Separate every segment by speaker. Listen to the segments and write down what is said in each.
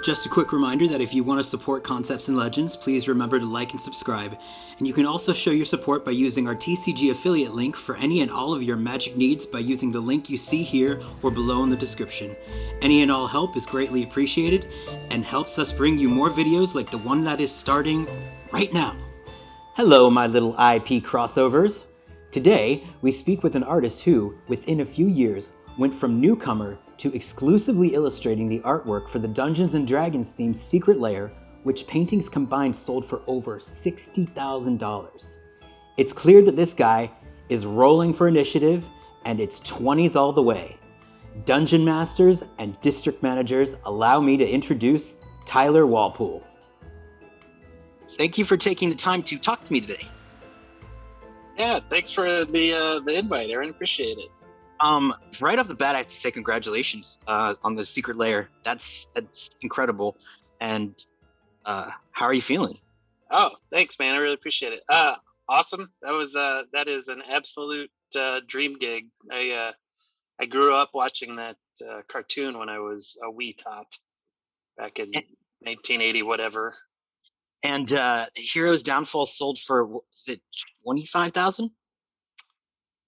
Speaker 1: Just a quick reminder that if you want to support Concepts and Legends, please remember to like and subscribe. And you can also show your support by using our TCG affiliate link for any and all of your magic needs by using the link you see here or below in the description. Any and all help is greatly appreciated and helps us bring you more videos like the one that is starting right now. Hello, my little IP crossovers. Today, we speak with an artist who, within a few years, went from newcomer to exclusively illustrating the artwork for the Dungeons & Dragons themed Secret Lair, which paintings combined sold for over $60,000. It's clear that this guy is rolling for initiative, and it's 20s all the way. Dungeon masters and district managers, allow me to introduce Tyler Walpole. Thank you for taking the time to talk to me today.
Speaker 2: Yeah, thanks for the invite, Aaron. Appreciate it.
Speaker 1: Right off the bat, I have to say congratulations on the Secret Lair. That's incredible. And how are you feeling?
Speaker 2: Oh, thanks, man. I really appreciate it. Awesome. That is an absolute dream gig. I grew up watching that cartoon when I was a wee tot back in 1980, whatever.
Speaker 1: And Hero's Downfall sold for, was it $25,000?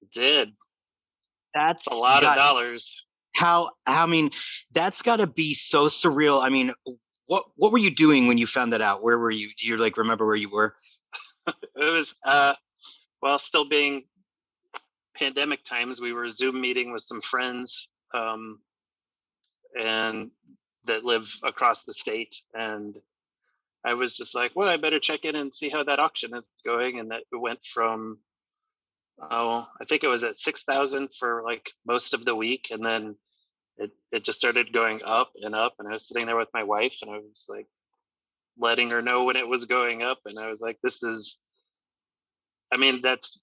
Speaker 2: It did.
Speaker 1: That's
Speaker 2: a lot of dollars.
Speaker 1: I mean, that's got to be so surreal. I mean, what were you doing when you found that out? Where were you? Do you remember where you were?
Speaker 2: It was still being pandemic times. We were Zoom meeting with some friends, and that live across the state, and I was just like, well, I better check in and see how that auction is going. And that it went from, I think it was at 6,000 for like most of the week. And then it just started going up and up. And I was sitting there with my wife and I was like letting her know when it was going up. And I was like, that's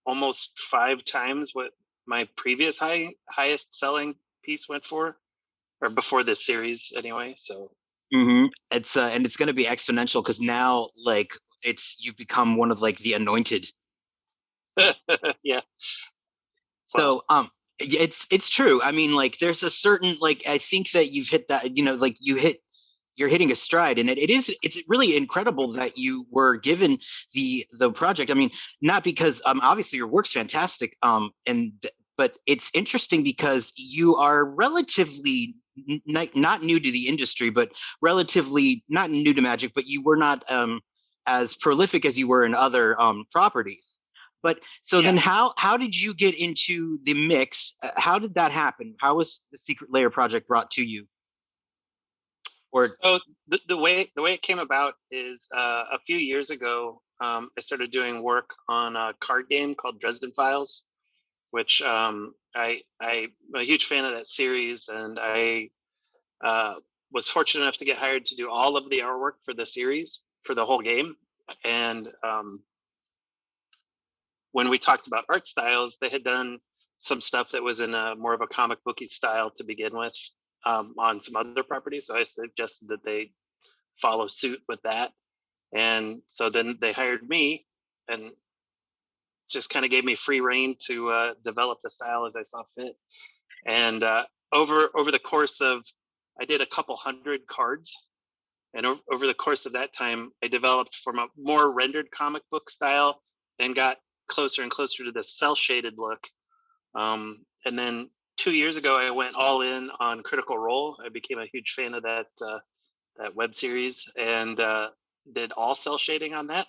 Speaker 2: almost 5 times what my previous highest selling piece went for, or before this series anyway. So
Speaker 1: it's and it's going to be exponential because now you've become one of like the anointed.
Speaker 2: Yeah.
Speaker 1: So it's true. I mean, like there's a certain I think that you've hit that, you're hitting a stride, and it's really incredible that you were given the project. I mean, not because obviously your work's fantastic, but it's interesting because you are relatively not new to the industry, but relatively not new to Magic, but you were not as prolific as you were in other properties. But so then how did you get into the mix? How did that happen? How was the Secret Lair project brought to you?
Speaker 2: So the way it came about is a few years ago, I started doing work on a card game called Dresden Files, which I'm a huge fan of that series, and I was fortunate enough to get hired to do all of the artwork for the series for the whole game. And when we talked about art styles, they had done some stuff that was in more of a comic booky style to begin with on some other properties. So I suggested that they follow suit with that. And so then they hired me and just kind of gave me free reign to develop the style as I saw fit. And over the course of, I did a couple hundred cards. And over the course of that time, I developed from a more rendered comic book style and got closer and closer to the cell shaded look. And then 2 years ago, I went all in on Critical Role. I became a huge fan of that web series and did all cell shading on that.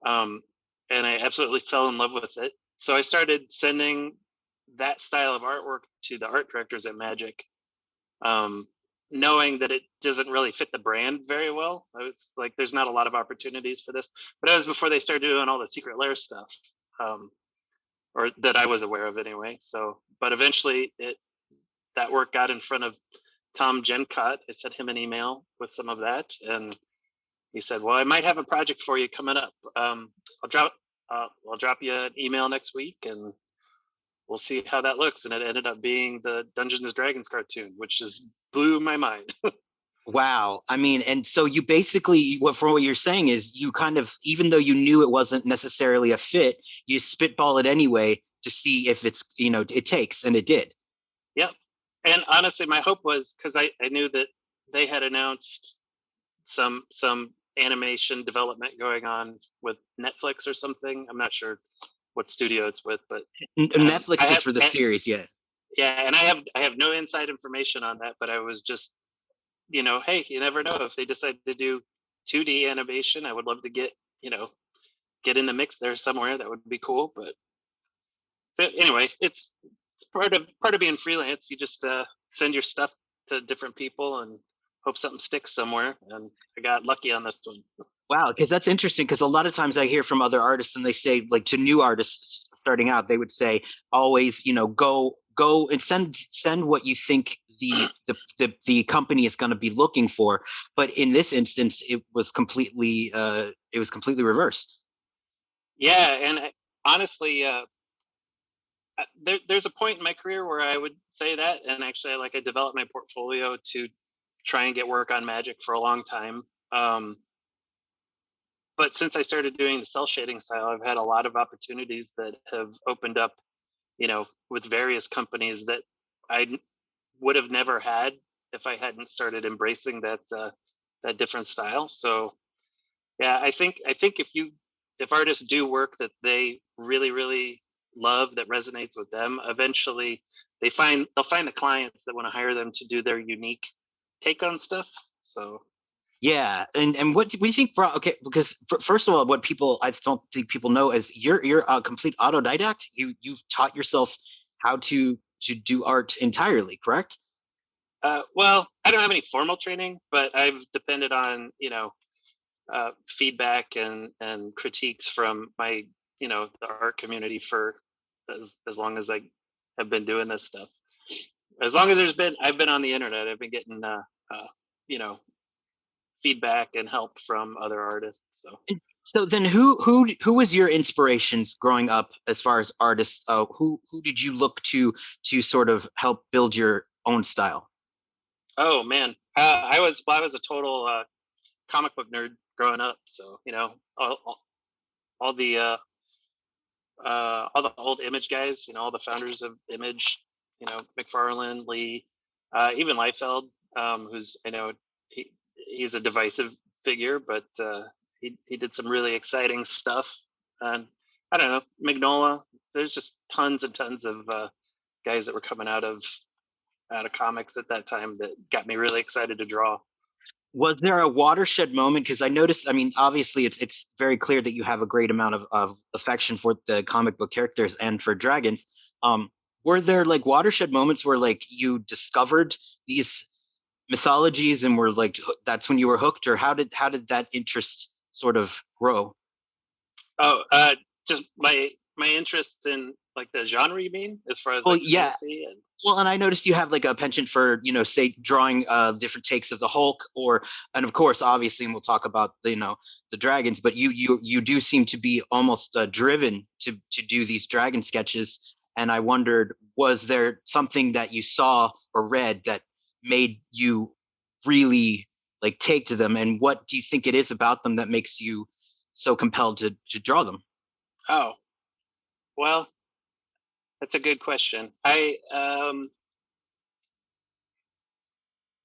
Speaker 2: And I absolutely fell in love with it. So I started sending that style of artwork to the art directors at Magic, knowing that it doesn't really fit the brand very well. I was like, there's not a lot of opportunities for this. But that was before they started doing all the Secret Lair stuff, or that I was aware of anyway. So, but eventually that work got in front of Tom Gencott. I sent him an email with some of that, and he said, well, I might have a project for you coming up. I'll drop you an email next week and we'll see how that looks. And it ended up being the Dungeons & Dragons cartoon, which just blew my mind.
Speaker 1: Wow. I mean, and so you basically, from what you're saying is you kind of, even though you knew it wasn't necessarily a fit, you spitball it anyway to see if it's, it takes, and it did.
Speaker 2: Yep. And honestly, my hope was because I knew that they had announced some animation development going on with Netflix or something. I'm not sure what studio it's with, but I
Speaker 1: Netflix is
Speaker 2: have
Speaker 1: for the series, yeah.
Speaker 2: yeah, and I have no inside information on that, but I was just hey, you never know if they decide to do 2D animation. I would love to get in the mix there somewhere. That would be cool. But so anyway, it's part of being freelance. You just send your stuff to different people and hope something sticks somewhere. And I got lucky on this one.
Speaker 1: Wow, because that's interesting. Because a lot of times I hear from other artists, and they say, like, to new artists starting out, they would say always, go and send what you think the company is going to be looking for. But in this instance, it was completely reversed.
Speaker 2: Yeah, and honestly, there's a point in my career where I would say that, and actually, I developed my portfolio to try and get work on Magic for a long time. Um, but since I started doing the cell shading style, I've had a lot of opportunities that have opened up, with various companies that I would have never had if I hadn't started embracing that different style. So yeah, I think if artists do work that they really really love that resonates with them, eventually they'll find the clients that want to hire them to do their unique take on stuff. So
Speaker 1: Yeah, and what do we think? Okay, because first of all, what people I don't think people know is you're a complete autodidact. You've taught yourself how to do art entirely, correct?
Speaker 2: well, I don't have any formal training, but I've depended on feedback and critiques from my the art community for as long as I have been doing this stuff. As long as I've been on the internet, I've been getting you know feedback and help from other artists. So
Speaker 1: So then, who was your inspirations growing up as far as artists? Who did you look to sort of help build your own style?
Speaker 2: oh man, I was a total comic book nerd growing up. So all the all the old Image guys, all the founders of Image, McFarlane, Lee, even Liefeld, who's he's a divisive figure, but he did some really exciting stuff. And I don't know, Magnola. There's just tons and tons of guys that were coming out of comics at that time that got me really excited to draw.
Speaker 1: Was there a watershed moment? Because I noticed, I mean, obviously, it's very clear that you have a great amount of affection for the comic book characters and for dragons. Um, were there like watershed moments where like you discovered these mythologies and were like that's when you were hooked, or how did that interest sort of grow?
Speaker 2: Oh, just my interest in like the genre. You mean, as far as
Speaker 1: Well,
Speaker 2: like
Speaker 1: yeah.
Speaker 2: fantasy and
Speaker 1: Well, and I noticed you have like a penchant for, say drawing different takes of the Hulk, and of course, obviously, and we'll talk about the dragons, but you do seem to be almost driven to do these dragon sketches, and I wondered, was there something that you saw or read that made you really like take to them, and what do you think it is about them that makes you so compelled to draw them?
Speaker 2: oh, well, that's a good question.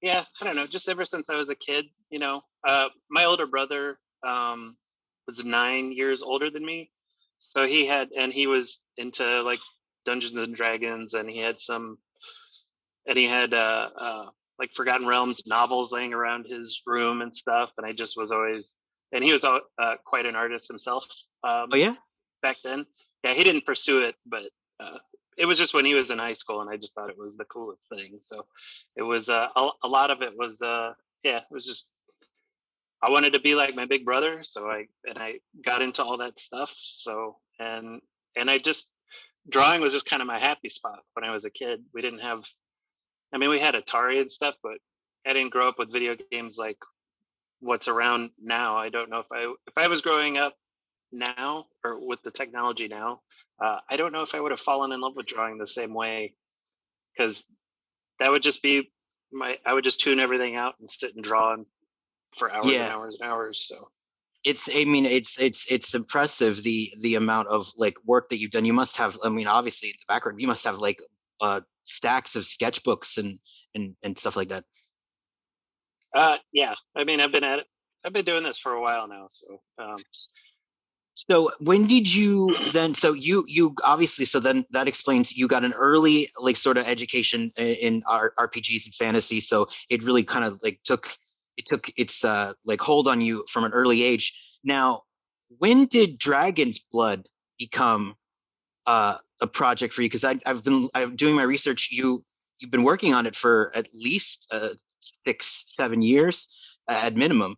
Speaker 2: Yeah, I don't know. Just ever since I was a kid, my older brother was 9 years older than me, so he was into like Dungeons and Dragons, and he had like Forgotten Realms novels laying around his room and stuff, and I just was always, and he was quite an artist himself
Speaker 1: Oh yeah.
Speaker 2: back then. Yeah, he didn't pursue it, but uh, it was just when he was in high school, and I just thought it was the coolest thing. So it was a lot of it was yeah, it was just I wanted to be like my big brother, so I got into all that stuff. So and I just drawing was just kind of my happy spot when I was a kid. We didn't have, I mean, we had Atari and stuff, but I didn't grow up with video games like what's around now. I don't know if I was growing up now or with the technology now, I don't know if I would have fallen in love with drawing the same way, because that would just be I would just tune everything out and sit and draw for hours and
Speaker 1: Yeah.
Speaker 2: hours and hours. So
Speaker 1: I mean, it's impressive the amount of like work that you've done. You must have, I mean, obviously in the background, you must have like stacks of sketchbooks and stuff like that.
Speaker 2: Yeah. I mean, I've been at it. I've been doing this for a while now. So,
Speaker 1: So when did you then? So you obviously, so then that explains you got an early like sort of education in RPGs and fantasy. So it really kind of like took its like hold on you from an early age. Now, when did Dragon's Blood become a project for you? Because I'm doing my research. You've been working on it for at least 6-7 years at minimum.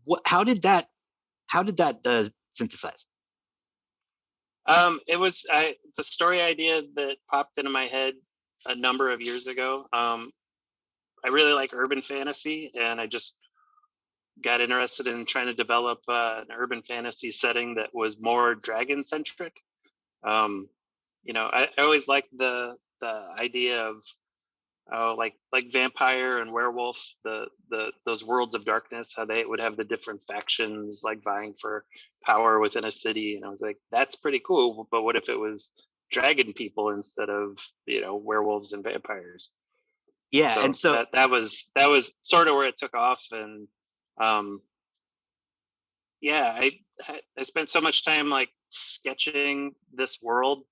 Speaker 1: What? How did that synthesize?
Speaker 2: it was it's a story idea that popped into my head a number of years ago. I really like urban fantasy, and I just got interested in trying to develop an urban fantasy setting that was more dragon centric. Um, I always liked the idea of like vampire and werewolf, the those worlds of darkness, how they would have the different factions like vying for power within a city, and I was like, that's pretty cool. But what if it was dragon people instead of werewolves and vampires?
Speaker 1: Yeah, and
Speaker 2: So
Speaker 1: so
Speaker 2: that was sort of where it took off, and um, yeah, I spent so much time like sketching this world,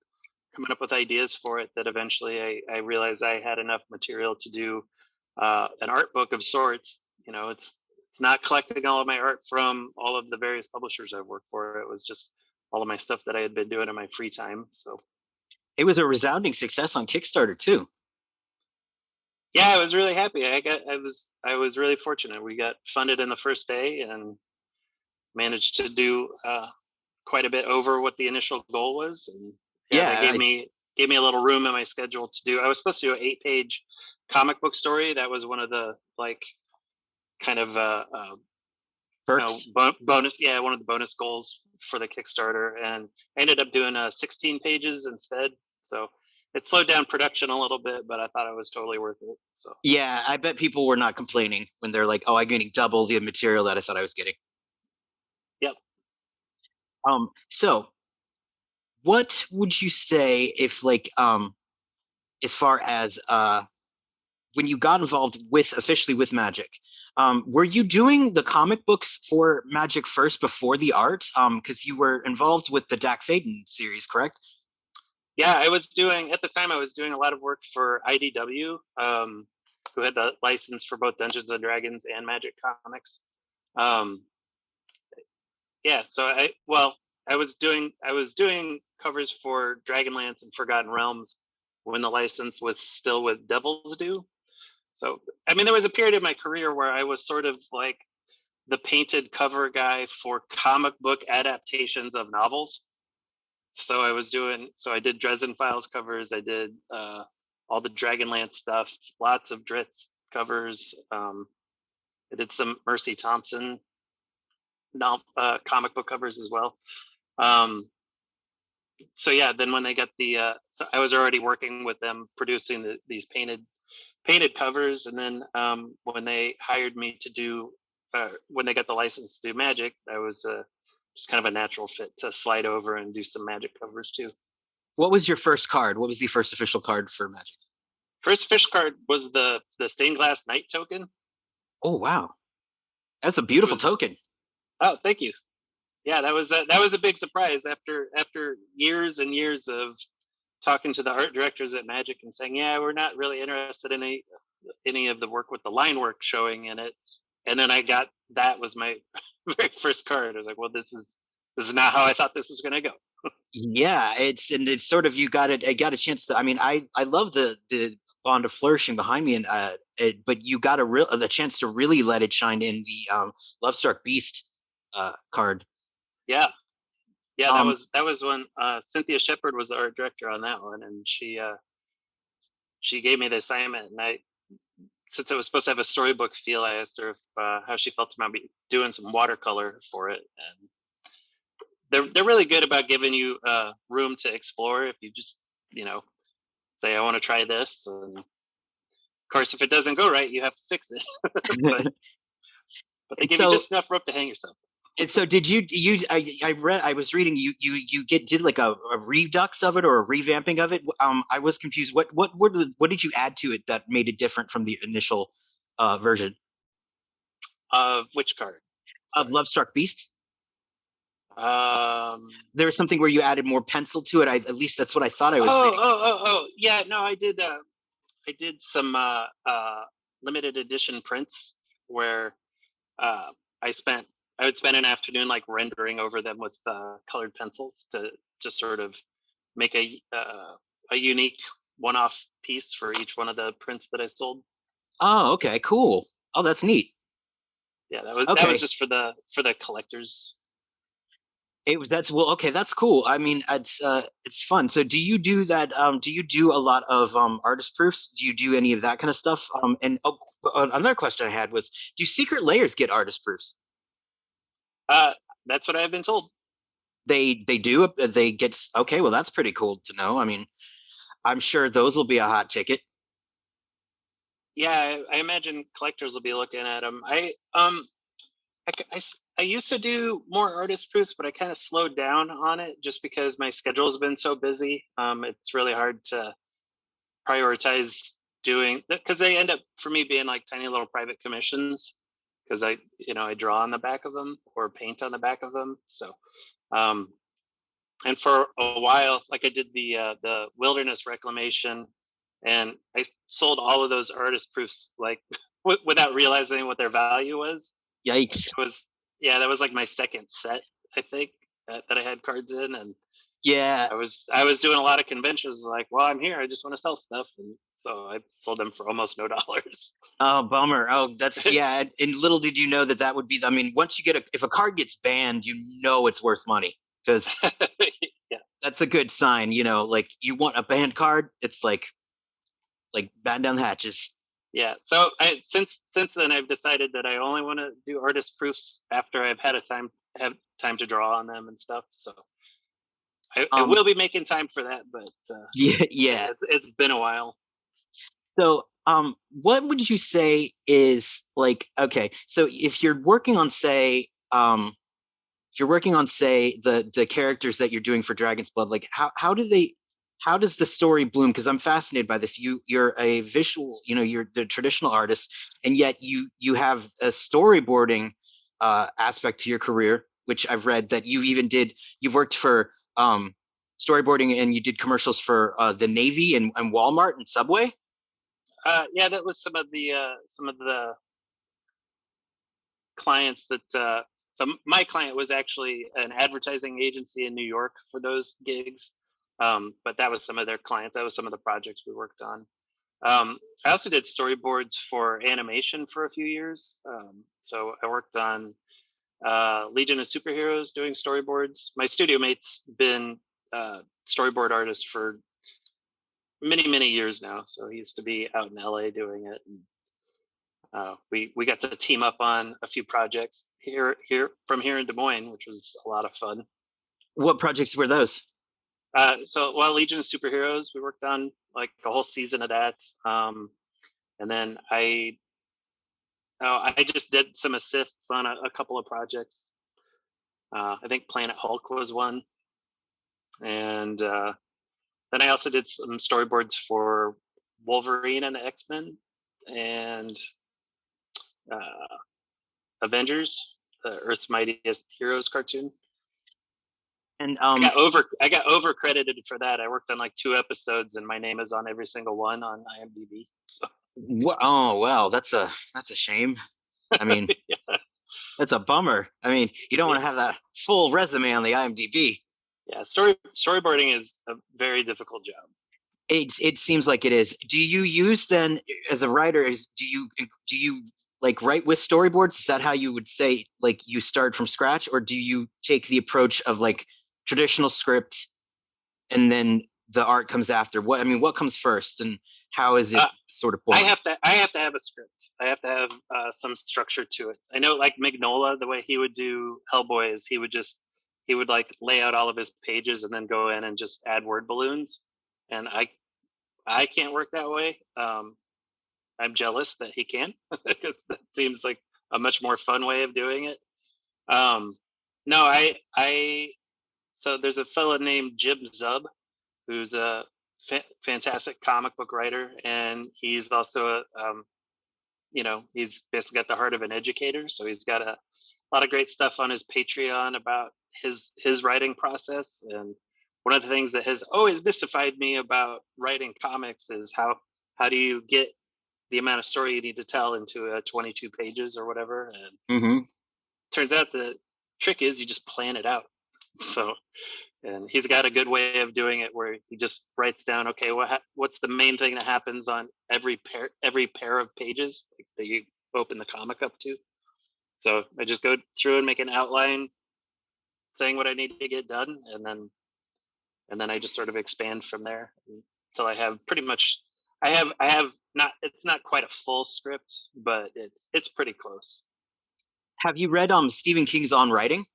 Speaker 2: coming up with ideas for it, that eventually I realized I had enough material to do an art book of sorts. It's not collecting all of my art from all of the various publishers I've worked for. It was just all of my stuff that I had been doing in my free time. So
Speaker 1: it was a resounding success on Kickstarter too.
Speaker 2: yeah, I was really happy. I was really fortunate. We got funded in the first day and managed to do quite a bit over what the initial goal was, and yeah, that
Speaker 1: Yeah,
Speaker 2: gave me a little room in my schedule to do. I was supposed to do an 8-page comic book story. That was one of the like kind of
Speaker 1: perks.
Speaker 2: bonus, yeah, one of the bonus goals for the Kickstarter, and I ended up doing 16 pages instead. So it slowed down production a little bit, but I thought it was totally worth it. So
Speaker 1: Yeah, I bet people were not complaining when they're like, "Oh, I'm getting double the material that I thought I was getting."
Speaker 2: yep.
Speaker 1: So what would you say if like as far as when you got involved with officially with Magic, were you doing the comic books for Magic first before the art? Because you were involved with the Dak Faden series, correct?
Speaker 2: Yeah, at the time I was doing a lot of work for IDW, who had the license for both Dungeons and Dragons and Magic Comics. Um, yeah, so I was doing covers for Dragonlance and Forgotten Realms when the license was still with Devil's Due. So I mean, there was a period of my career where I was sort of like the painted cover guy for comic book adaptations of novels. So I did Dresden Files covers. I did all the Dragonlance stuff, lots of Dritz covers. I did some Mercy Thompson comic book covers as well. Um, so yeah, then when they got so I was already working with them producing these painted covers, and then when they hired me to do when they got the license to do Magic, I was just kind of a natural fit to slide over and do some Magic covers too.
Speaker 1: What was your first card? What was the first official card for Magic?
Speaker 2: First fish card was the stained glass knight token.
Speaker 1: Oh wow, that's a
Speaker 2: It
Speaker 1: beautiful
Speaker 2: was
Speaker 1: token.
Speaker 2: Oh, thank you. Yeah, that was a big surprise after years and years of talking to the art directors at Magic and saying, yeah, we're not really interested in any of the work with the line work showing in it. And then I got that was my very first card. I was like, well, this is not how I thought this was going to go.
Speaker 1: Yeah, it's sort of you got it. I got a chance to. I mean, I love the bond of flourishing behind me, and but you got the chance to really let it shine in the Lovestruck Beast card.
Speaker 2: Yeah, yeah, that
Speaker 1: Um,
Speaker 2: was that was when Cynthia Shepard was the art director on that one, and she gave me the assignment, and I since it was supposed to have a storybook feel, I asked her if, how she felt about me doing some watercolor for it, and they're really good about giving you room to explore if you just you know say I want to try this, and of course if it doesn't go right, you have to fix it. but
Speaker 1: and
Speaker 2: but they give you
Speaker 1: so
Speaker 2: just enough rope to hang yourself.
Speaker 1: And so did you I was reading did like a redux of it or a revamping of it. I was confused. What did you add to it that made it different from the initial version
Speaker 2: Of which card?
Speaker 1: of
Speaker 2: Sorry.
Speaker 1: Love Struck Beast?
Speaker 2: Um.
Speaker 1: There was something where you added more pencil to it. At least that's what I thought I was
Speaker 2: Oh,
Speaker 1: reading.
Speaker 2: oh, oh, oh. Yeah. No, I did. I did some limited edition prints where uh, I spent I would spend an afternoon like rendering over them with colored pencils to just sort of make a unique one-off piece for each one of the prints that I sold.
Speaker 1: Oh, okay, cool. Oh, that's neat.
Speaker 2: Yeah, that was
Speaker 1: Okay.
Speaker 2: just for the collectors.
Speaker 1: It was that's well, okay, that's cool. I mean, it's fun. So do you do that do you do a lot of artist proofs? Do you do any of that kind of stuff? And another question I had was, do Secret Layers get artist proofs?
Speaker 2: Uh, that's what I've been told.
Speaker 1: They do they get okay, well that's pretty cool to know. I mean, I'm sure those will be a hot ticket.
Speaker 2: Yeah, I imagine collectors will be looking at them. I used to do more artist proofs, but I kind of slowed down on it just because my schedule's been so busy. It's really hard to prioritize doing because they end up for me being like tiny little private commissions because I draw on the back of them or paint on the back of them. So um, and for a while, like I did the wilderness reclamation, and I sold all of those artist proofs like without realizing what their value was. Like
Speaker 1: Yikes.
Speaker 2: it was, yeah, that was like my second set, I think, that I had cards in, and
Speaker 1: Yeah.
Speaker 2: I was doing a lot of conventions. Like, well, I'm here, I just want to sell stuff, and so I sold them for almost no dollars.
Speaker 1: Oh, bummer. Oh, that's yeah. And little did you know that that would be. I mean, once you get if a card gets banned, you know it's worth money because
Speaker 2: Yeah,
Speaker 1: that's a good sign. Like you want a banned card, it's like batten down the hatches.
Speaker 2: yeah. So since then, I've decided that I only want to do artist proofs after I've had a have time to draw on them and stuff. So I
Speaker 1: Um,
Speaker 2: will be making time for that, but
Speaker 1: yeah,
Speaker 2: yeah,
Speaker 1: yeah.
Speaker 2: it's been a while.
Speaker 1: So, what would you say is like okay? So if you're working on say, if you're working on say the characters that you're doing for Dragon's Blood, like how does the story bloom? Because I'm fascinated by this. You're a visual, you're the traditional artist, and yet you have a storyboarding aspect to your career, which I've read that you've worked for storyboarding and you did commercials for the Navy and Walmart and Subway.
Speaker 2: Yeah, that was some of the clients that so my client was actually an advertising agency in New York for those gigs. But that was some of their clients. That was some of the projects we worked on. I also did storyboards for animation for a few years. So I worked on Legion of Superheroes doing storyboards. My studio mate's been storyboard artist for many many years now, so he used to be out in LA doing it. And we got to team up on a few projects here in Des Moines, which was a lot of fun.
Speaker 1: What projects were those?
Speaker 2: So while Legion of Superheroes, we worked on like a whole season of that, and then I just did some assists on a couple of projects. I think Planet Hulk was one, and then I also did some storyboards for Wolverine and the X-Men and uh, Avengers, the Earth's Mightiest Heroes cartoon.
Speaker 1: And
Speaker 2: I got over credited for that. I worked on like two episodes, and my name is on every single one on IMDb. So
Speaker 1: oh well, that's a shame. I mean,
Speaker 2: yeah,
Speaker 1: that's a bummer. I mean, you don't want to have that full resume on the IMDb.
Speaker 2: yeah. Storyboarding is a very difficult job.
Speaker 1: It seems like it is. Do you use then as a writer? Do you like write with storyboards? Is that how you would say like you start from scratch, or do you take the approach of like traditional script and then the art comes after? What I mean, what comes first, and how is it
Speaker 2: Uh,
Speaker 1: sort of born?
Speaker 2: I have to have a script. I have to have some structure to it. I know like Mignola, the way he would do Hellboy is he would like lay out all of his pages and then go in and just add word balloons. And I can't work that way. I'm jealous that he can because that seems like a much more fun way of doing it. Um, No, so there's a fella named Jim Zub who's a fantastic comic book writer, and he's also he's basically got the heart of an educator. So he's got a lot of great stuff on his Patreon about his writing process. And one of the things that has always mystified me about writing comics is how do you get the amount of story you need to tell into 22 pages or whatever. And
Speaker 1: Mm-hmm.
Speaker 2: turns out the trick is you just plan it out. So, and he's got a good way of doing it where he just writes down, okay, what's the main thing that happens on every pair of pages that you open the comic up to. So I just go through and make an outline saying what I need to get done, and then I just sort of expand from there until I have pretty much. I have not. It's not quite a full script, but it's pretty close.
Speaker 1: Have you read Stephen King's On Writing?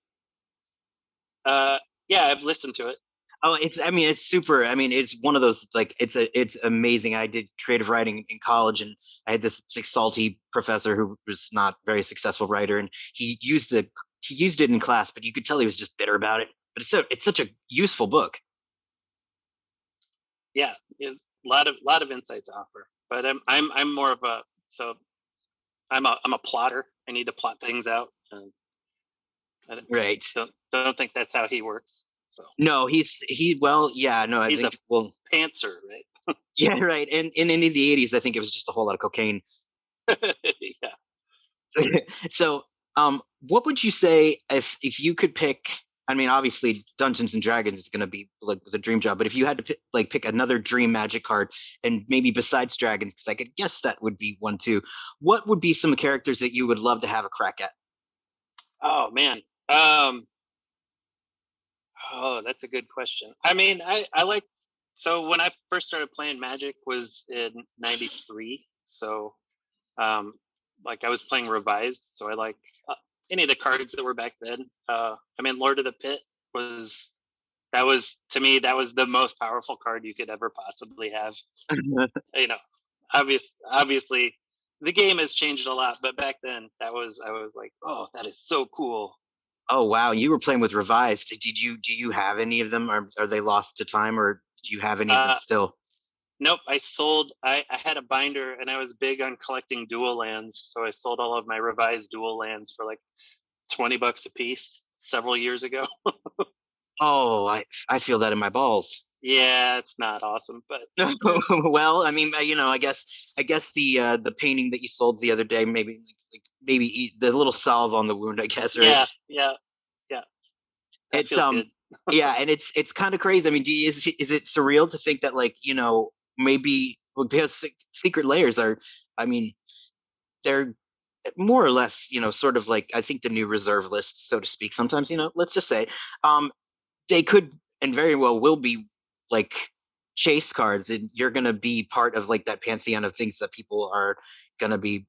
Speaker 2: Uh, yeah, I've listened to it.
Speaker 1: Oh, it's super. I mean, it's one of those like it's amazing. I did creative writing in college, and I had this like salty professor who was not a very successful writer, and he used it in class, but you could tell he was just bitter about it. But it's such a useful book.
Speaker 2: Yeah, is a lot of insights to offer. But I'm more of a so I'm a plotter. I need to plot things out, and I
Speaker 1: Right.
Speaker 2: don't think that's how he works. So
Speaker 1: No, he well, yeah, no, I
Speaker 2: he's a
Speaker 1: think well,
Speaker 2: pantser, right?
Speaker 1: yeah, right. And in the 80s, I think it was just a whole lot of cocaine.
Speaker 2: Yeah.
Speaker 1: So, what would you say if you could pick? I mean, obviously, Dungeons and Dragons is going to be like the dream job, but if you had to pick another dream Magic card, and maybe besides dragons, because I could guess that would be one too. What would be some characters that you would love to have a crack at?
Speaker 2: Oh man. Um. Oh, that's a good question. I mean, I like. So when I first started playing Magic was in '93. So um, like I was playing revised. So I like any of the cards that were back then. I mean, Lord of the Pit was that was to me that was the most powerful card you could ever possibly have. You know, obviously the game has changed a lot, but back then I was like, oh, that is so cool.
Speaker 1: Oh wow, you were playing with revised. Do you have any of them? Are they lost to time, or do you have any of them
Speaker 2: Uh,
Speaker 1: still?
Speaker 2: nope, I sold. I had a binder, and I was big on collecting dual lands, so I sold all of my revised dual lands for like $20 a piece several years ago.
Speaker 1: Oh, I feel that in my balls.
Speaker 2: Yeah, it's not awesome, but
Speaker 1: Well, I mean, I guess the painting that you sold the other day, maybe eat the little salve on the wound, I guess, right?
Speaker 2: yeah, yeah, yeah, that
Speaker 1: It's
Speaker 2: feels good.
Speaker 1: yeah, and it's kind of crazy. I mean, is it surreal to think that like, maybe well, because secret layers are, I mean, they're more or less, sort of like I think the new reserve list, so to speak. Sometimes, let's just say, um, they could and very well will be like chase cards, and you're gonna be part of like that pantheon of things that people are gonna be,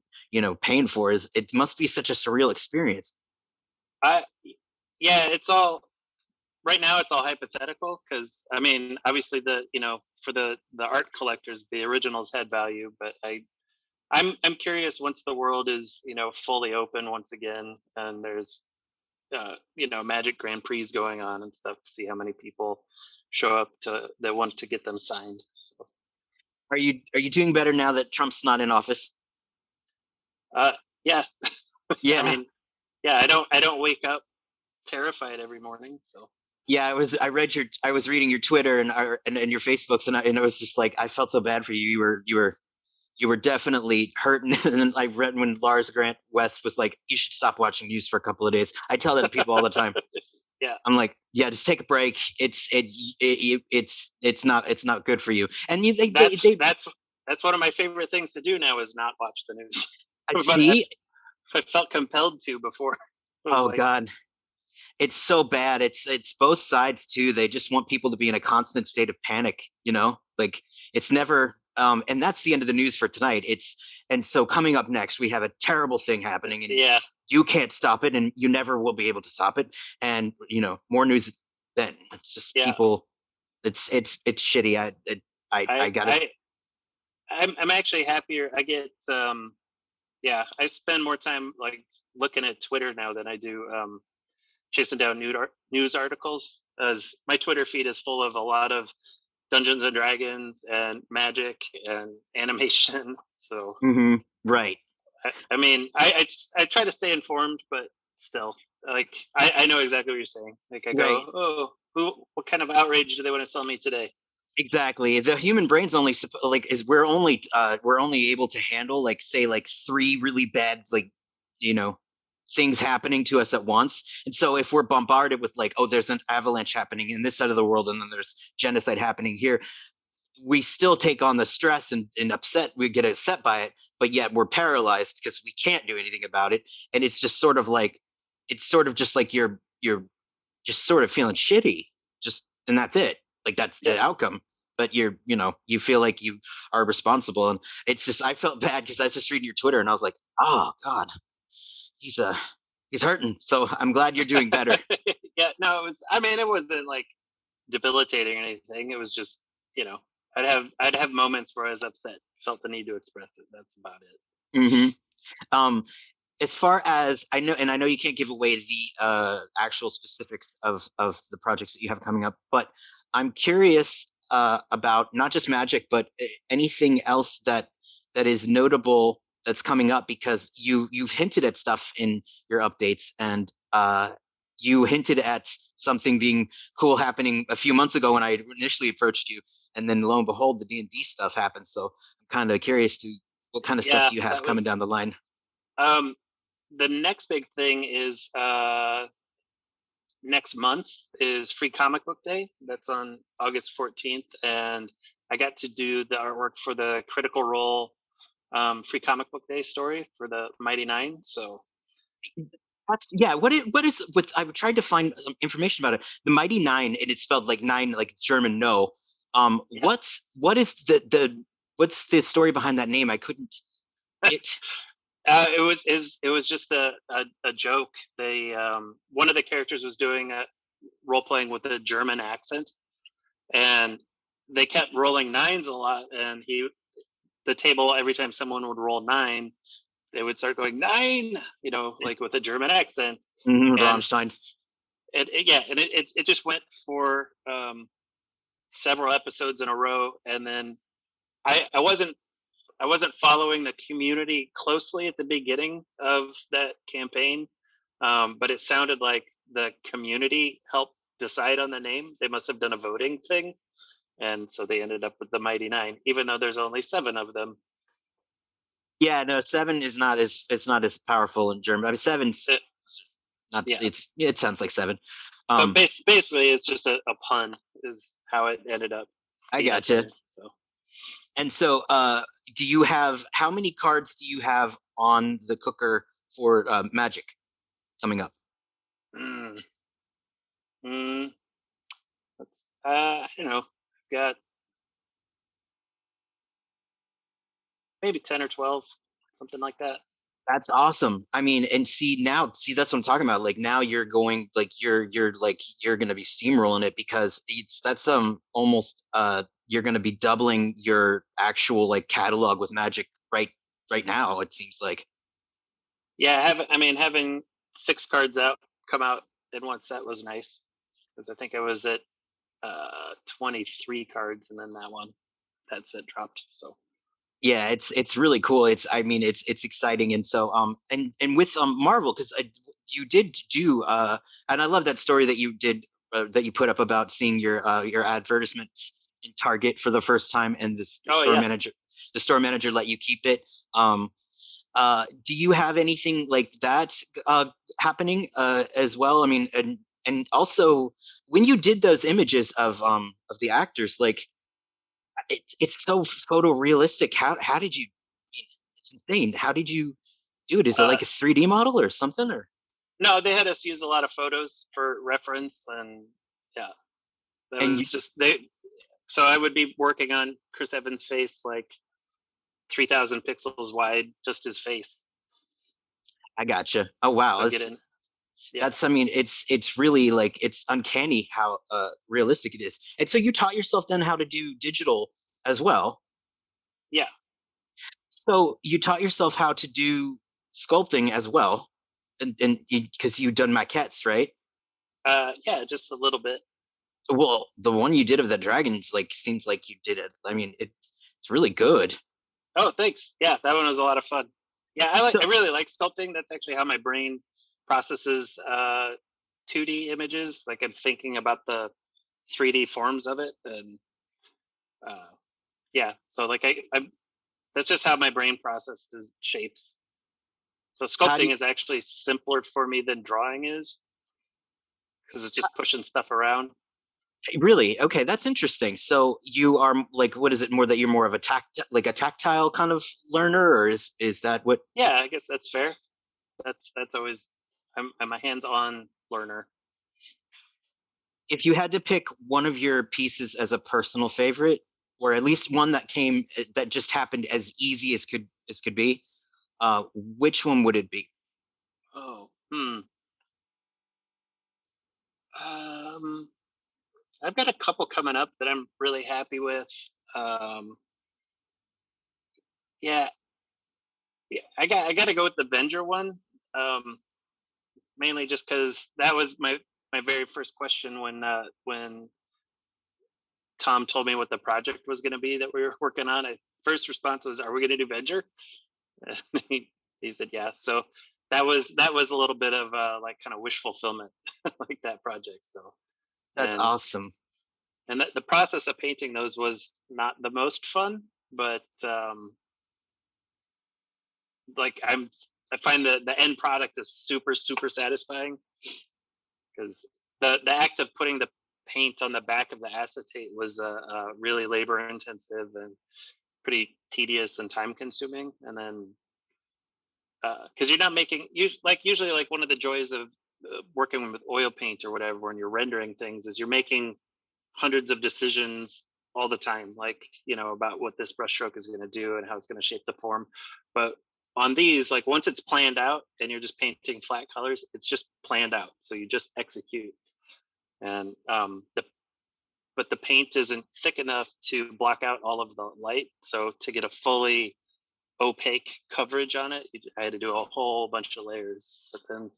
Speaker 1: paying for. Is it must be such a surreal experience.
Speaker 2: I Yeah, it's all right now. It's all hypothetical because I mean, obviously for the art collectors, the originals had value, but I'm curious once the world is fully open once again, and there's Magic Grand Prix going on and stuff to see how many people show up to that want to get them signed. So,
Speaker 1: Are you doing better now that Trump's not in office?
Speaker 2: uh, yeah, I
Speaker 1: Yeah.
Speaker 2: mean, yeah, I don't wake up terrified every morning. So
Speaker 1: Yeah, I was reading your Twitter and your Facebooks, and it was just like I felt so bad for you. You were definitely hurting. And then I read when Lars Grant West was like, "You should stop watching news for a couple of days." I tell that to people all the time.
Speaker 2: yeah,
Speaker 1: I'm like, "Yeah, just take a break. It's not good for you." And you
Speaker 2: that's
Speaker 1: they
Speaker 2: that's that's one of my favorite things to do now is not watch the news.
Speaker 1: I
Speaker 2: but
Speaker 1: see.
Speaker 2: I felt compelled to before. It was
Speaker 1: Oh
Speaker 2: like,
Speaker 1: God, it's so bad. It's both sides too. They just want people to be in a constant state of panic, like it's never and that's the end of the news for tonight. And so coming up next, we have a terrible thing happening, and
Speaker 2: yeah,
Speaker 1: you can't stop it, and you never will be able to stop it. And more news then. It's just
Speaker 2: yeah.
Speaker 1: people. It's shitty. I
Speaker 2: I
Speaker 1: gotta.
Speaker 2: I I'm actually happier. I get yeah. I spend more time like looking at Twitter now than I do chasing down news articles. As my Twitter feed is full of a lot of Dungeons and Dragons and magic and animation. So
Speaker 1: Mm-hmm. Right.
Speaker 2: I mean, I try to stay informed, but still, like I know exactly what you're saying. Like I
Speaker 1: Right.
Speaker 2: go, oh, what kind of outrage do they want to sell me today?
Speaker 1: Exactly. The human brain's only like is we're only able to handle like say like three really bad like you know things happening to us at once. And so if we're bombarded with like, oh, there's an avalanche happening in this side of the world and then there's genocide happening here, we still take on the stress and upset. We get upset by it, but yet we're paralyzed because we can't do anything about it. And it's just sort of like it's sort of just like you're just sort of feeling shitty, just and that's it. Like that's
Speaker 2: Yeah,
Speaker 1: the outcome. But you feel like you are responsible, and it's just I felt bad because I was just reading your Twitter and I was like, oh God, he's he's hurting. So I'm glad you're doing better.
Speaker 2: yeah. No, it was. I mean, it wasn't like debilitating or anything. It was just, you know, I'd have moments where I was upset, felt the need to express it. That's about it.
Speaker 1: Hmm. Um, as far as I know, and I know you can't give away the actual specifics of the projects that you have coming up, but I'm curious about not just Magic, but anything else that is notable that's coming up because you've hinted at stuff in your updates, and you hinted at something being cool happening a few months ago when I initially approached you, and then lo and behold, the D&D stuff happened. So I'm kind of curious to what kind of stuff
Speaker 2: Yeah,
Speaker 1: do you have
Speaker 2: that
Speaker 1: coming
Speaker 2: was.
Speaker 1: down the line?
Speaker 2: Um, the next big thing is next month is Free Comic Book Day. That's on August 14th, and I got to do the artwork for the Critical Role Free Comic Book Day story for the Mighty Nine. So
Speaker 1: That's yeah. What is with? I tried to find some information about it. The Mighty Nine, and it's spelled like nine, like German no.
Speaker 2: yeah,
Speaker 1: What is what's the story behind that name? I couldn't. It.
Speaker 2: it was just a joke. They one of the characters was doing a role playing with a German accent, and they kept rolling nines a lot. And the table every time someone would roll nine, they would start going nine, like with a German accent. And
Speaker 1: Rammstein.
Speaker 2: yeah, and it just went for several episodes in a row, and then I wasn't following the community closely at the beginning of that campaign, but it sounded like the community helped decide on the name. They must have done a voting thing, and so they ended up with the Mighty Nine, even though there's only seven of them.
Speaker 1: Yeah, no, seven is not as it's not as powerful in German. I mean, seven's
Speaker 2: It,
Speaker 1: not.
Speaker 2: yeah.
Speaker 1: It sounds like seven.
Speaker 2: So
Speaker 1: Um,
Speaker 2: basically, it's just a pun, is how it ended up
Speaker 1: I
Speaker 2: being a
Speaker 1: gotcha.
Speaker 2: thing. So.
Speaker 1: And so, do you have how many cards do you have on the cooker for Magic coming up?
Speaker 2: Mm, mm, I don't know. Got maybe 10 or 12, something like that.
Speaker 1: That's awesome. I mean, and see, that's what I'm talking about. Like now you're going, like you're gonna be steamrolling it because that's almost you're gonna be doubling your actual like catalog with Magic right now. It seems like.
Speaker 2: Yeah, I mean, having six cards come out in one set was nice, because I think I was at 23 cards, and then that set dropped. So
Speaker 1: Yeah, it's really cool. It's I mean it's exciting, and so and with Marvel because you did do and I love that story that you did that you put up about seeing your advertisements in Target for the first time, and
Speaker 2: oh yeah.
Speaker 1: the store manager let you keep it. Um, do you have anything like that happening as well? I mean, and also when you did those images of the actors, like it's so photorealistic. How did you? I mean, it's insane. How did you do it? Is it
Speaker 2: uh,
Speaker 1: like a 3D model or something? Or
Speaker 2: no, they had us use a lot of photos for reference, and yeah, that
Speaker 1: and you,
Speaker 2: was just they. So I would be working on Chris Evans' face like 3,000 pixels wide, just his face.
Speaker 1: I gotcha. Oh wow,
Speaker 2: So get in. Yeah,
Speaker 1: that's I mean it's really like it's uncanny how realistic it is. And so you taught yourself then how to do digital as well.
Speaker 2: yeah,
Speaker 1: So you taught yourself how to do sculpting as well, and because you've done maquettes, right?
Speaker 2: Yeah, just a little bit.
Speaker 3: Well, the one you did of the dragons like seems like you did it. I mean, it's really good.
Speaker 2: Oh, thanks. Yeah, that one was a lot of fun. Yeah, I
Speaker 3: So
Speaker 2: really like sculpting. That's actually how my brain processes 2D images. Like I'm thinking about the 3D forms of it, and uh, yeah, so like I'm that's just how my brain processes shapes. So
Speaker 3: how do
Speaker 2: sculpting is actually simpler for me than drawing is because it's just pushing stuff around.
Speaker 3: really? Okay, that's interesting. So you are like, what is it more that you're more of a tactile kind of learner, or is that what?
Speaker 2: Yeah, I guess that's fair. That's always I'm a hands-on learner.
Speaker 3: If you had to pick one of your pieces as a personal favorite, or at least one that came that just happened as easy as could be, which one would it be?
Speaker 2: Oh, um, I've got a couple coming up that I'm really happy with. Um, yeah, yeah, I got to go with the Venger one. Um, Mainly just because that was my very first question when Tom told me what the project was going to be that we were working on. First response was, "Are we going to do Venger?" he said, "Yeah." So that was a little bit of like kind of wish fulfillment, like that project. So
Speaker 3: That's
Speaker 2: and
Speaker 3: awesome.
Speaker 2: the process of painting those was not the most fun, but like I find the end product is super satisfying because the act of putting the paint on the back of the acetate was really labor intensive and pretty tedious and time consuming. And then because you're not making usually like one of the joys of working with oil paint or whatever when you're rendering things is you're making hundreds of decisions all the time, like about what this brushstroke is going to do and how it's going to shape the form. But on these, like once it's planned out and you're just painting flat colors, it's just planned out, so you just execute. And but the paint isn't thick enough to block out all of the light, so to get a fully opaque coverage on it, I had to do a whole bunch of layers. But then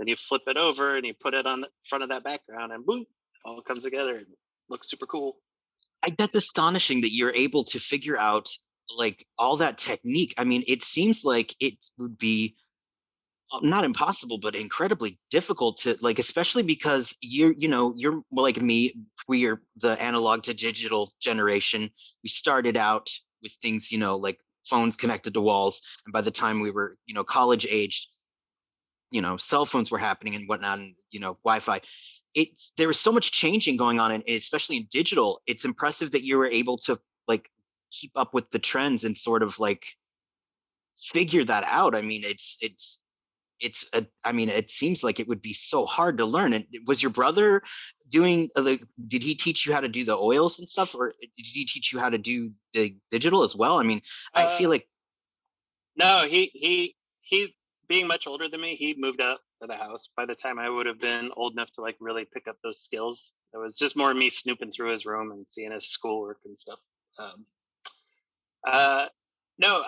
Speaker 2: you flip it over and you put it on the front of that background, and boom, it all comes together and looks super cool.
Speaker 3: That's astonishing that you're able to figure out like all that technique. I mean, it seems like it would be not impossible, but incredibly difficult to like, especially because you're like me. We are the analog to digital generation. We started out with things, like phones connected to walls, and by the time we were, college aged, cell phones were happening and whatnot, and Wi-Fi. There was so much changing going on, and especially in digital. It's impressive that you were able to like keep up with the trends and sort of like figure that out. I mean, I mean, it seems like it would be so hard to learn. And was your brother doing like, did he teach you how to do the oils and stuff, or did he teach you how to do the digital as well? I mean, I feel
Speaker 2: Uh,
Speaker 3: like
Speaker 2: no, he being much older than me, he moved out of the house by the time I would have been old enough to like really pick up those skills. It was just more me snooping through his room and seeing his schoolwork and stuff. Um, uh, no,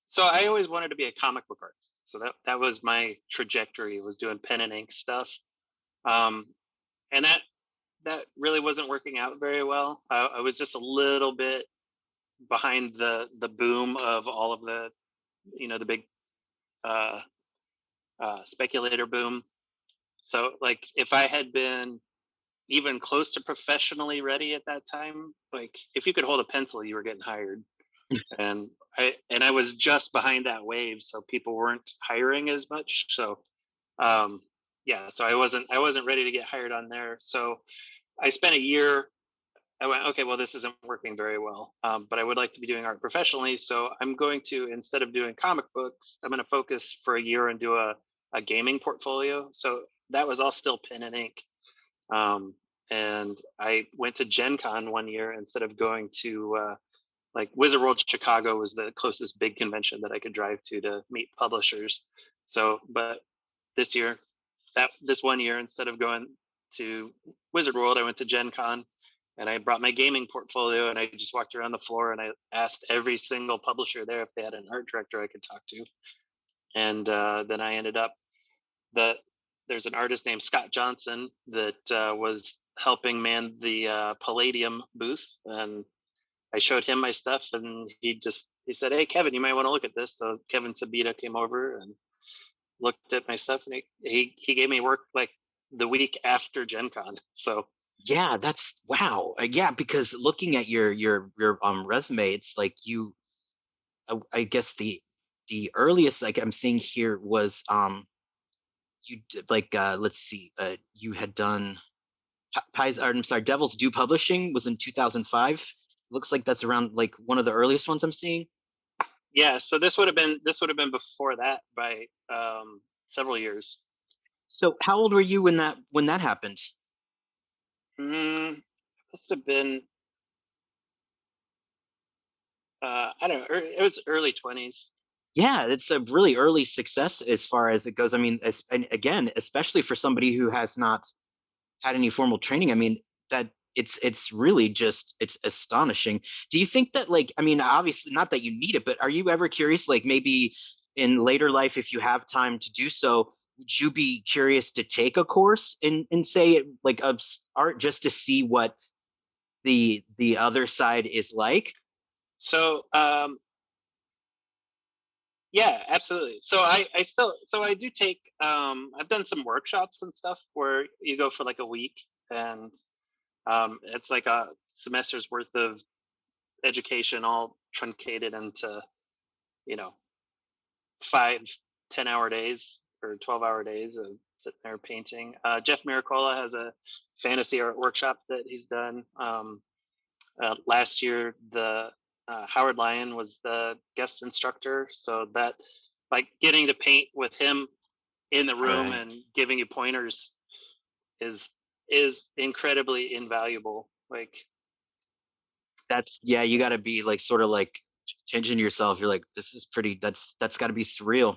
Speaker 2: so I always wanted to be a comic book artist. So that was my trajectory, was doing pen and ink stuff. Um, and that really wasn't working out very well. I was just a little bit behind the boom of all of the big uh, speculator boom. So like if I had been even close to professionally ready at that time, like if you could hold a pencil, you were getting hired. And I was just behind that wave, so people weren't hiring as much. So um, yeah, so I wasn't ready to get hired on there. So I spent a year. I went, okay, well, this isn't working very well, but I would like to be doing art professionally. So I'm going to, instead of doing comic books, I'm going to focus for a year and do a gaming portfolio. So that was all still pen and ink. Um, and I went to Gen Con one year instead of going to like Wizard World Chicago was the closest big convention that I could drive to meet publishers. So, but this one year, instead of going to Wizard World, I went to Gen Con and I brought my gaming portfolio and I just walked around the floor and I asked every single publisher there if they had an art director I could talk to. And then I ended up the there's an artist named Scott Johnson that was helping man the Palladium booth, and I showed him my stuff, and he said, "Hey, Kevin, you might want to look at this." So Kevin Sabita came over and looked at my stuff, and he gave me work like the week after Gen Con. So
Speaker 3: Yeah, that's wow. Yeah, because looking at your resume, it's like you I guess the earliest like I'm seeing here was you did like let's see, you had done Pies, or I'm sorry, Devil's Due Publishing was in 2005. Looks like that's around like one of the earliest ones I'm seeing.
Speaker 2: yeah, so this would have been before that by several years.
Speaker 3: So how old were you when that happened?
Speaker 2: Must have been I don't know. It was early 20s.
Speaker 3: Yeah, it's a really early success as far as it goes. I mean, and again, especially for somebody who has not had any formal training. I mean, that it's really just it's astonishing. Do you think that like I mean, obviously not that you need it, but are you ever curious like maybe in later life if you have time to do so, would you be curious to take a course in say like of art just to see what the other side is like?
Speaker 2: So yeah, absolutely. So I do take I've done some workshops and stuff where you go for like a week, and it's like a semester's worth of education all truncated into, you know, 5 10-hour days or 12-hour days of sitting there painting. Jeff Miracola has a fantasy art workshop that he's done. Last year, the Howard Lyon was the guest instructor, so that like getting to paint with him in the room
Speaker 3: Right.
Speaker 2: and giving you pointers is is incredibly invaluable. Like,
Speaker 3: That's yeah, you got to be like sort of like changing yourself. You're like, this is pretty. That's got to be surreal.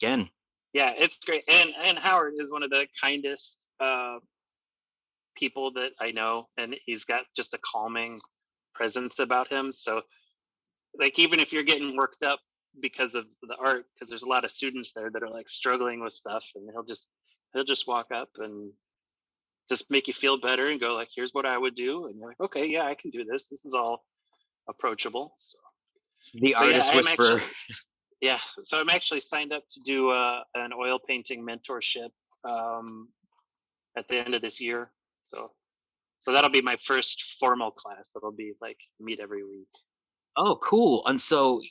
Speaker 3: Again,
Speaker 2: yeah, it's great. And Howard is one of the kindest people that I know, and he's got just a calming presence about him. So like even if you're getting worked up because of the art, because there's a lot of students there that are like struggling with stuff, and he'll just walk up and just make you feel better and go like, here's what I would do, and you're like, okay, yeah, I can do this. This is all approachable. So
Speaker 3: the
Speaker 2: so yeah,
Speaker 3: artist whisperer.
Speaker 2: I'm actually signed up to do an oil painting mentorship um, at the end of this year. So that'll be my first formal class. That'll be like meet every week.
Speaker 3: Oh, cool. And so,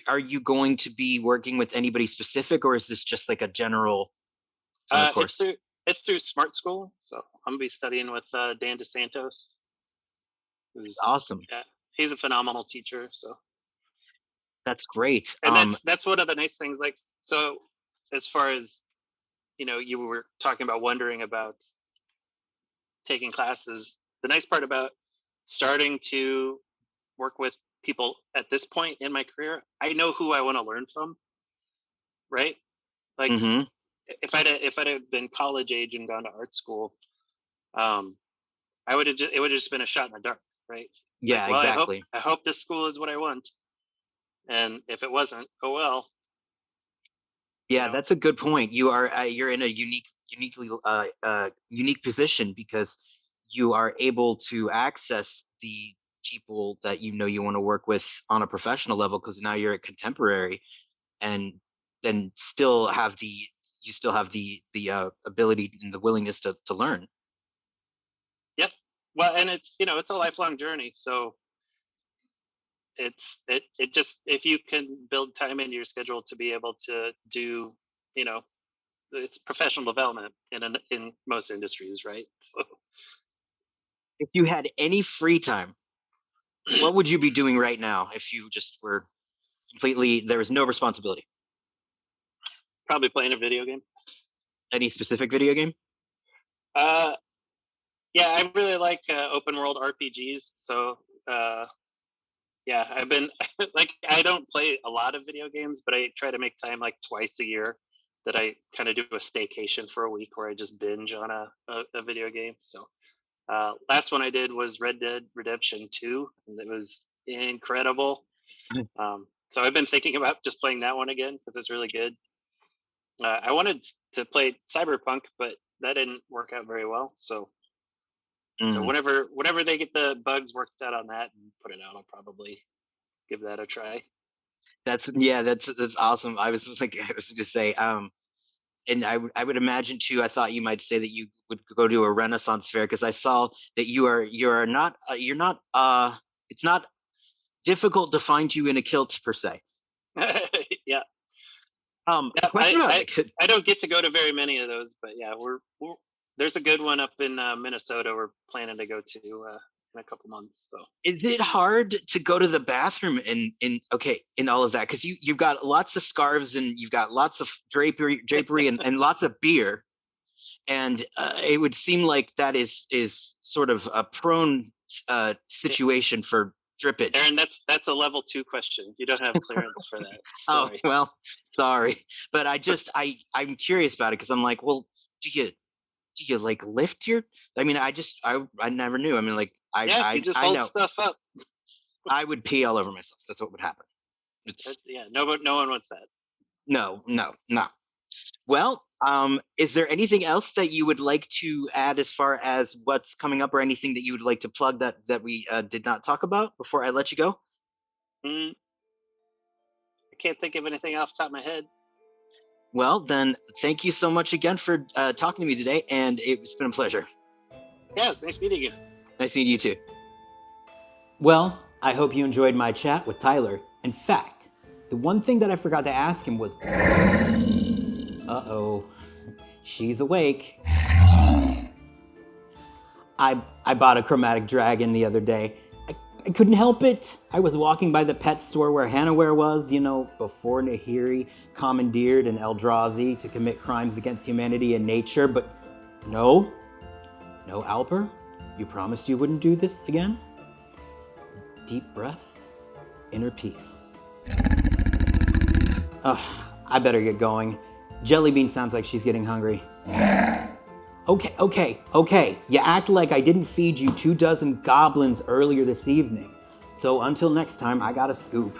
Speaker 3: are you going to be working with anybody specific, or is this just like a general kind of
Speaker 2: Uh, it's
Speaker 3: course?
Speaker 2: through it's through Smart School, so I'm gonna be studying with Dan DeSantos, who's
Speaker 3: Awesome.
Speaker 2: yeah, he's a phenomenal teacher. So,
Speaker 3: That's great.
Speaker 2: and that's one of the nice things. Like, so as far as you were talking about wondering about taking classes. The nice part about starting to work with people at this point in my career, I know who I want to learn from, right? Like
Speaker 3: Mm-hmm.
Speaker 2: if I'd have been college age and gone to art school, um, I would have it would have just been a shot in the dark, right? Like,
Speaker 3: Yeah,
Speaker 2: well, I hope
Speaker 3: exactly.
Speaker 2: I hope this school is what I want, and if it wasn't, oh well, you
Speaker 3: Yeah,
Speaker 2: know.
Speaker 3: that's a good point. You're in a unique position because you are able to access the people that you want to work with on a professional level because now you're a contemporary and then still have the ability and the willingness to learn.
Speaker 2: Yep. Well, and it's a lifelong journey, so it just if you can build time into your schedule to be able to do you know it's professional development in most industries, right? So
Speaker 3: If you had any free time, what would you be doing right now if you just were completely there was no responsibility?
Speaker 2: probably playing a video game.
Speaker 3: Any specific video game?
Speaker 2: uh yeah, I really like open world RPGs, so uh yeah, I've been like, I don't play a lot of video games, but I try to make time like twice a year that I kind of do a staycation for a week where I just binge on a video game. So last one I did was Red Dead Redemption 2, and it was incredible. So I've been thinking about just playing that one again because it's really good. I wanted to play Cyberpunk, but that didn't work out very well. So
Speaker 3: Mm.
Speaker 2: whenever they get the bugs worked out on that and put it out, I'll probably give that a try.
Speaker 3: That's awesome. I was going to say, and I would imagine too. I thought you might say that you would go to a Renaissance fair, because I saw that you're not you're not it's not difficult to find you in a kilt per se.
Speaker 2: Yeah.
Speaker 3: A question about
Speaker 2: I don't get to go to very many of those, but yeah, we're there's a good one up in Minnesota. We're planning to go to in a couple months. So
Speaker 3: is it hard to go to the bathroom in all of that, because you've got lots of scarves and you've got lots of drapery and lots of beer, and it would seem like that is sort of a prone situation for drippage.
Speaker 2: Aaron, that's a level 2 question. You don't have clearance for that.
Speaker 3: Sorry. Oh well, sorry, but I'm curious about it, because I'm like, well, do you like lift your? I mean, I never knew. I mean, like
Speaker 2: you just hold
Speaker 3: know
Speaker 2: stuff up.
Speaker 3: I would pee all over myself. That's what would happen.
Speaker 2: No one wants that.
Speaker 3: No. Well, is there anything else that you would like to add as far as what's coming up, or anything that you would like to plug that we did not talk about before I let you go?
Speaker 2: I can't think of anything off the top of my head.
Speaker 3: Well, then, thank you so much again for talking to me today, and it's been a pleasure.
Speaker 2: Yeah, it's nice meeting you.
Speaker 3: Nice meeting you too.
Speaker 1: Well, I hope you enjoyed my chat with Tyler. In fact, the one thing that I forgot to ask him was... Uh-oh, she's awake. I bought a chromatic dragon the other day. I couldn't help it. I was walking by the pet store where Hannaware was, before Nahiri commandeered an Eldrazi to commit crimes against humanity and nature, but no, Alper, you promised you wouldn't do this again? Deep breath, inner peace. I better get going. Jellybean sounds like she's getting hungry. Okay. You act like I didn't feed you 24 goblins earlier this evening. So until next time, I gotta scoop.